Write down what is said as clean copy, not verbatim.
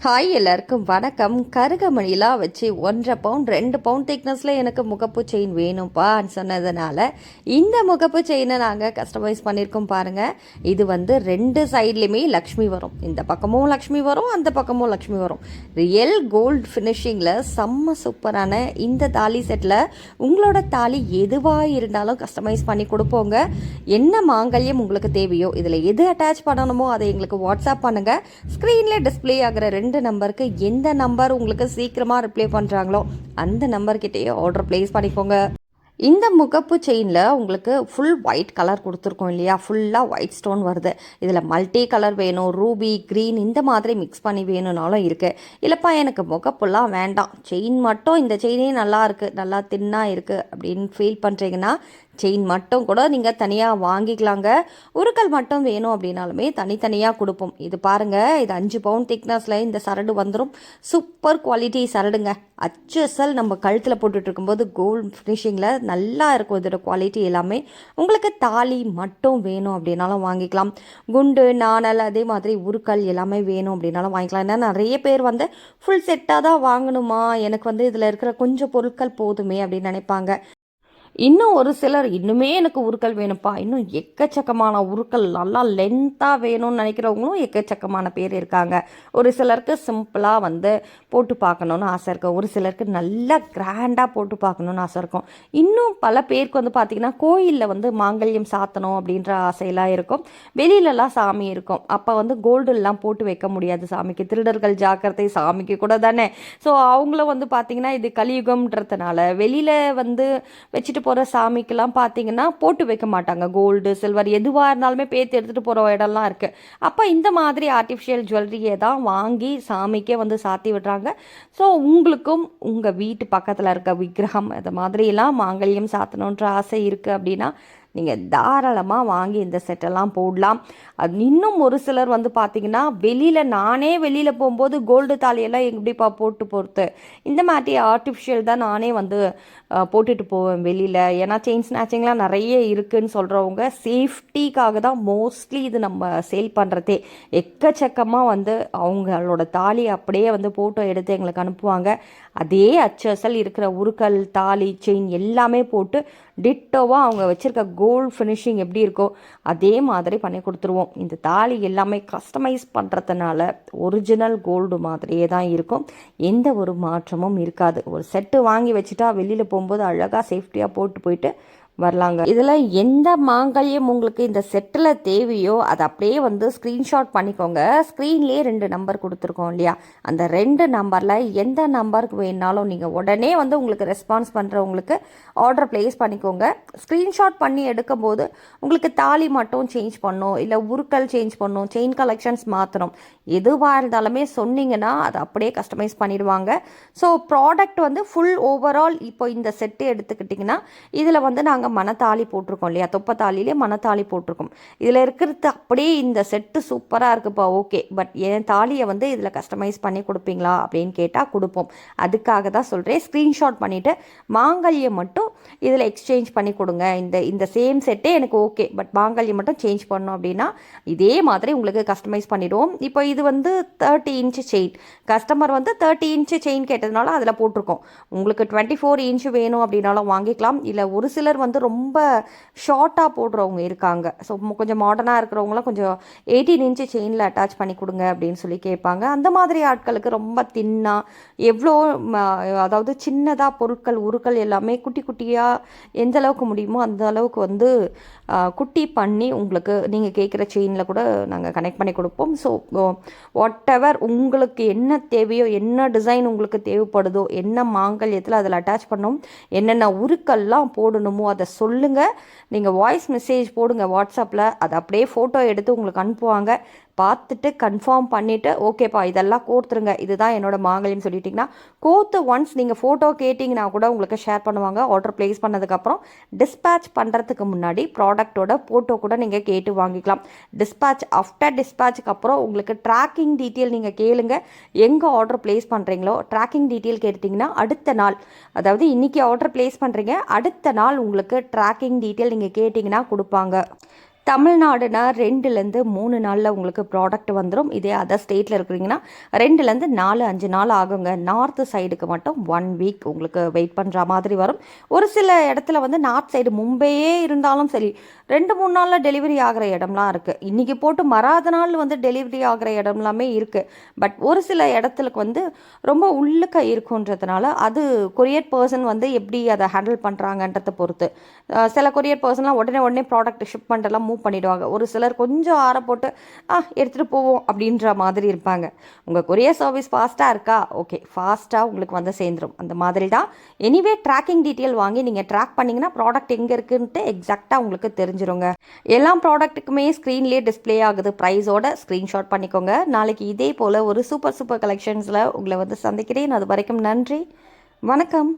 Hi எல்லாருக்கும் வணக்கம். கருகமணிலாம் வச்சு 1.5 பவுண்ட் 2 பவுண்ட் திக்னஸில் எனக்கு முகப்பு செயின் வேணும்ப்பான்னு சொன்னதுனால இந்த முகப்பு செயினை நாங்கள் கஸ்டமைஸ் பண்ணியிருக்கோம் பாருங்கள். இது வந்து 2 சைட்லேயுமே லக்ஷ்மி வரும். இந்த பக்கமும் லக்ஷ்மி வரும், அந்த பக்கமும் லக்ஷ்மி வரும். ரியல் கோல்டு ஃபினிஷிங்கில் செம்ம சூப்பரான இந்த தாலி செட்டில் உங்களோட தாலி எதுவாக இருந்தாலும் கஸ்டமைஸ் பண்ணி கொடுப்போங்க. என்ன மாங்கல்யம் உங்களுக்கு தேவையோ இதில் எது அட்டாச் பண்ணணுமோ அதை எங்களுக்கு வாட்ஸ்அப் பண்ணுங்கள். ஸ்க்ரீனில் டிஸ்பிளே ஆகிற 2 நம்பருக்கு எந்த நம்பர் உங்களுக்கு சீக்கிரமாக ரிப்ளை பண்ணுறாங்களோ அந்த நம்பர்கிட்டயே ஆர்டர் ப்ளேஸ் பண்ணிக்கோங்க. இந்த முகப்பு செயினில் உங்களுக்கு ஃபுல் ஒயிட் கலர் கொடுத்துருக்கோம் இல்லையா, ஃபுல்லாக ஒயிட் ஸ்டோன் வருது. இதில் மல்டி கலர் வேணும், ரூபி க்ரீன் இந்த மாதிரி மிக்ஸ் பண்ணி வேணும்னாலும் இருக்குது. இல்லைப்பா எனக்கு முகப்புலாம் வேண்டாம், செயின் மட்டும் இந்த செயினே நல்லா இருக்குது, நல்லா தின்னாக இருக்குது அப்படின்னு ஃபீல் பண்ணுறீங்கன்னா செயின் மட்டும் கூட நீங்கள் தனியாக வாங்கிக்கலாங்க. உருக்கல் மட்டும் வேணும் அப்படின்னாலுமே தனித்தனியாக கொடுப்போம். இது பாருங்கள், இது 5 பவுண்ட் திக்னஸில் இந்த சரடு வந்துடும். Super quality சரடுங்க. HSL நம்ம கழுத்தில் போட்டுட்டு இருக்கும்போது கோல்டு ஃபினிஷிங்கில் நல்லா இருக்கும் இதோட குவாலிட்டி எல்லாமே. உங்களுக்கு தாலி மட்டும் வேணும் அப்படின்னாலும் வாங்கிக்கலாம். குண்டு நாணல் அதே மாதிரி உருக்கல் எல்லாமே வேணும் அப்படின்னாலும் வாங்கிக்கலாம். ஏன்னா நிறைய பேர் வந்து ஃபுல் செட்டாக தான் வாங்கணுமா, எனக்கு வந்து இதில் இருக்கிற கொஞ்சம் பொருட்கள் போதுமே அப்படின்னு நினைப்பாங்க. இன்னும் ஒரு சிலர் இன்னுமே எனக்கு உருக்கள் வேணும்ப்பா, இன்னும் எக்கச்சக்கமான உருக்கள் நல்லா லென்த்தாக வேணும்னு நினைக்கிறவங்களும் எக்கச்சக்கமான பேர் இருக்காங்க. ஒரு சிலருக்கு சிம்பிளாக வந்து போட்டு பார்க்கணுன்னு ஆசை இருக்கும், ஒரு சிலருக்கு நல்லா கிராண்டாக போட்டு பார்க்கணுன்னு ஆசை இருக்கும். இன்னும் பல பேருக்கு வந்து பார்த்திங்கன்னா கோயிலில் வந்து மாங்கல்யம் சாத்தணும் அப்படின்ற ஆசையெல்லாம் இருக்கும். வெளியிலலாம் சாமி இருக்கும், அப்போ வந்து கோல்டுலாம் போட்டு வைக்க முடியாது சாமிக்கு, திருடர்கள் ஜாக்கிரதை சாமிக்கு கூட தானே. ஸோ அவங்கள வந்து பார்த்திங்கன்னா இது கலியுகம்ன்றதுனால வெளியில் வந்து வச்சுட்டு போகிற சாமிக்கெல்லாம் பார்த்தீங்கன்னா போட்டு வைக்க மாட்டாங்க. கோல்டு சில்வர் எதுவாக இருந்தாலுமே பேத்து எடுத்துகிட்டு போகிற இடம்லாம் இருக்குது. அப்போ இந்த மாதிரி ஆர்டிஃபிஷியல் ஜுவல்லரியை தான் வாங்கி சாமிக்கே வந்து சாத்தி விடுறாங்க. ஸோ உங்களுக்கும் உங்கள் வீட்டு பக்கத்தில் இருக்க விக்கிரகம் அது மாதிரிலாம் மாங்கல்யம் சாத்தணுன்ற ஆசை இருக்குது அப்படின்னா நீங்கள் தாராளமாக வாங்கி இந்த செட்டெல்லாம் போடலாம். அது இன்னும் ஒரு சிலர் வந்து பார்த்திங்கன்னா நானே வெளியில் போகும்போது கோல்டு தாலியெல்லாம் எப்படிப்பா போட்டு போகிறது, இந்த மாதிரி ஆர்டிஃபிஷியல் தான் நானே வந்து போட்டுட்டு போவேன் வெளியில், ஏன்னா செயின் ஸ்நாச்சிங்லாம் நிறைய இருக்குதுன்னு சொல்கிறவங்க சேஃப்டிக்காக தான் மோஸ்ட்லி இது நம்ம சேல் பண்ணுறதே. எக்கச்சக்கமாக வந்து அவங்களோட தாலி அப்படியே வந்து ஃபோட்டோ எடுத்து எங்களுக்கு அனுப்புவாங்க. அதே HSL இருக்கிற உருக்கல் தாலி செயின் எல்லாமே போட்டு டிட்டோவாக அவங்க வச்சுருக்க கோல்டு ஃபினிஷிங் எப்படி இருக்கோ அதே மாதிரி பண்ணி கொடுத்துருவோம். இந்த தாலி எல்லாமே கஸ்டமைஸ் பண்ணுறதுனால ஒரிஜினல் கோல்டு மாதிரியே தான் இருக்கும், எந்த ஒரு மாற்றமும் இருக்காது. ஒரு செட்டு வாங்கி வச்சுட்டா வெளியில் போகும்போது அழகாக சேஃப்டியாக போட்டு போயிட்டு வரலாங்க. இதில் எந்த மாங்கல்யம் உங்களுக்கு இந்த செட்டில் தேவையோ அதை அப்படியே வந்து ஸ்க்ரீன்ஷாட் பண்ணிக்கோங்க. ஸ்க்ரீன்லேயே 2 நம்பர் கொடுத்துருக்கோம் இல்லையா, அந்த 2 நம்பரில் எந்த நம்பருக்கு வேணாலும் நீங்கள் உடனே வந்து உங்களுக்கு ரெஸ்பான்ஸ் பண்ணுறவங்களுக்கு ஆர்டர் ப்ளேஸ் பண்ணிக்கோங்க. ஸ்க்ரீன்ஷாட் பண்ணி எடுக்கும்போது உங்களுக்கு தாலி மட்டும் சேஞ்ச் பண்ணணும், இல்லை உருக்கல் சேஞ்ச் பண்ணணும், செயின் கலெக்ஷன்ஸ் மாற்றணும், எதுவாக இருந்தாலுமே சொன்னீங்கன்னா அதை அப்படியே கஸ்டமைஸ் பண்ணிடுவாங்க. ஸோ ப்ராடக்ட் வந்து ஃபுல் ஓவரால் இப்போ இந்த செட்டு எடுத்துக்கிட்டிங்கன்னா இதில் வந்து நாங்கள் மணத்தாலி போட்டிருக்கோம் இல்லையா, தொப்பத்தாலிலே மணத்தாலி போட்டிருக்கோம். இதில் இருக்கிறது அப்படியே இந்த செட்டு சூப்பராக இருக்குப்பா, ஓகே, பட் என் தாலியை வந்து இதில் கஸ்டமைஸ் பண்ணி கொடுப்பீங்களா அப்படின்னு கேட்டால் கொடுப்போம். அதுக்காக தான் சொல்கிறேன், ஸ்க்ரீன்ஷாட் பண்ணிவிட்டு மாங்கல்யம் மட்டும் இதில் எக்ஸ்சேஞ்ச் பண்ணி கொடுங்க, இந்த சேம் செட்டே எனக்கு ஓகே, பட் மாங்கல்யம் மட்டும் சேஞ்ச் பண்ணோம் அப்படின்னா இதே மாதிரி உங்களுக்கு கஸ்டமைஸ் பண்ணிவிடுவோம். இப்போ இது வந்து 30 இன்ச்சு செயின், கஸ்டமர் வந்து 30 இன்ச்சு செயின் கேட்டதுனால அதில் போட்டிருக்கோம். உங்களுக்கு 24 இன்ச்சு வேணும் அப்படின்னாலும் வாங்கிக்கலாம். இல்லை ஒரு சிலர் வந்து ரொம்ப ஷார்ட்டாக போடுறவங்க இருக்காங்க, ஸோ கொஞ்சம் மாடர்னாக இருக்கிறவங்களாம் கொஞ்சம் 18 இன்ச்சு செயினில் அட்டாச் பண்ணி கொடுங்க அப்படின்னு சொல்லி கேட்பாங்க. அந்த மாதிரி ஆட்களுக்கு ரொம்ப தின்னாக எவ்வளோ அதாவது சின்னதாக பொருட்கள் உருக்கள் எல்லாமே குட்டி குட்டியாக எந்த அளவுக்கு முடியுமோ அந்த அளவுக்கு வந்து குட்டி பண்ணி உங்களுக்கு நீங்கள் கேட்குற செயினில் கூட நாங்கள் கனெக்ட் பண்ணி கொடுப்போம். ஸோ வாட் எவர் உங்களுக்கு என்ன தேவையோ, என்ன டிசைன் உங்களுக்கு தேவைப்படுதோ, என்ன மாங்கல்யத்தில் அதில் அட்டாச் பண்ணணும், என்னென்ன உருக்கள்லாம் போடணுமோ அதை சொல்லுங்கள். நீங்கள் வாய்ஸ் மெசேஜ் போடுங்க வாட்ஸ்அப்பில், அதை அப்படியே ஃபோட்டோ எடுத்து உங்களுக்கு அனுப்புவாங்க. பார்த்துட்டு கன்ஃபார்ம் பண்ணிவிட்டு ஓகேப்பா இதெல்லாம் கோர்த்துருங்க, இதுதான் என்னோடய மாங்கல்யம் சொல்லிட்டிங்கன்னா கோர்த்து ஒன்ஸ் நீங்கள் ஃபோட்டோ கேட்டிங்கன்னா கூட உங்களுக்கு ஷேர் பண்ணுவாங்க. ஆர்டர் ப்ளேஸ் பண்ணதுக்கப்புறம் டிஸ்பேட்ச் பண்ணுறதுக்கு முன்னாடி ப்ராடக்டோட ஃபோட்டோ கூட நீங்கள் கேட்டு வாங்கிக்கலாம். ஆஃப்டர் டிஸ்பேட்சுக்கு அப்புறம் உங்களுக்கு ட்ராக்கிங் டீட்டெயில் நீங்கள் கேளுங்க. எங்கே ஆர்டர் ப்ளேஸ் பண்ணுறீங்களோ ட்ராக்கிங் டீட்டெயில் கேட்டிங்கன்னா அடுத்த நாள், அதாவது இன்றைக்கி ஆர்டர் ப்ளேஸ் பண்ணுறீங்க, அடுத்த நாள் உங்களுக்கு ட்ராக்கிங் டீட்டெயில் நீங்கள் கேட்டிங்கன்னா கொடுப்பாங்க. தமிழ்நாடுனா 2லேருந்து 3 நாளில் உங்களுக்கு ப்ராடக்ட் வந்துடும். இதே அதர் ஸ்டேட்டில் இருக்கிறீங்கன்னா 2லேருந்து 4-5 நாள் ஆகுங்க. நார்த்து சைடுக்கு மட்டும் 1 வீக் உங்களுக்கு வெயிட் பண்ணுற மாதிரி வரும். ஒரு சில இடத்துல வந்து நார்த் சைடு மும்பையே இருந்தாலும் சரி 2-3 நாளில் டெலிவரி ஆகிற இடம்லாம் இருக்குது. இன்றைக்கி போட்டு மறாத நாள் வந்து டெலிவரி ஆகிற இடம்லாமே இருக்குது. பட் ஒரு சில இடத்துக்கு வந்து ரொம்ப உள்ளுக்க இருக்குன்றதுனால அது கொரியர் பர்சன் வந்து எப்படி அதை ஹேண்டில் பண்ணுறாங்கன்றதை பொறுத்து. சில கொரியர் பர்சன்லாம் உடனே ப்ராடக்ட் ஷிப்மெண்ட் எல்லாம் மூவ் பண்ணிவிடுவாங்க. ஒரு சிலர் கொஞ்சம் ஆற போட்டு எடுத்துகிட்டு போவோம் அப்படின்ற மாதிரி இருப்பாங்க. உங்கள் கொரியர் சர்வீஸ் ஃபாஸ்ட்டாக இருக்கா? ஓகே, ஃபாஸ்ட்டாக உங்களுக்கு வந்து சேர்ந்துடும். அந்த மாதிரி தான். எனிவே ட்ராக்கிங் டீட்டெயில் வாங்கி நீங்கள் ட்ராக் பண்ணிங்கன்னா ப்ராடக்ட் எங்கே இருக்குன்ட்டு எக்ஸாக்டாக உங்களுக்கு தெரிஞ்சிருங்க. எல்லா ப்ராடக்ட்டுக்குமே ஸ்க்ரீன்லேயே டிஸ்பிளே ஆகுது. ப்ரைஸோட ஸ்க்ரீன்ஷாட் பண்ணிக்கோங்க. நாளைக்கு இதே போல் ஒரு சூப்பர் கலெக்ஷன்ஸில் உங்களை வந்து சந்திக்கிறேன். அது வரைக்கும் நன்றி, வணக்கம்.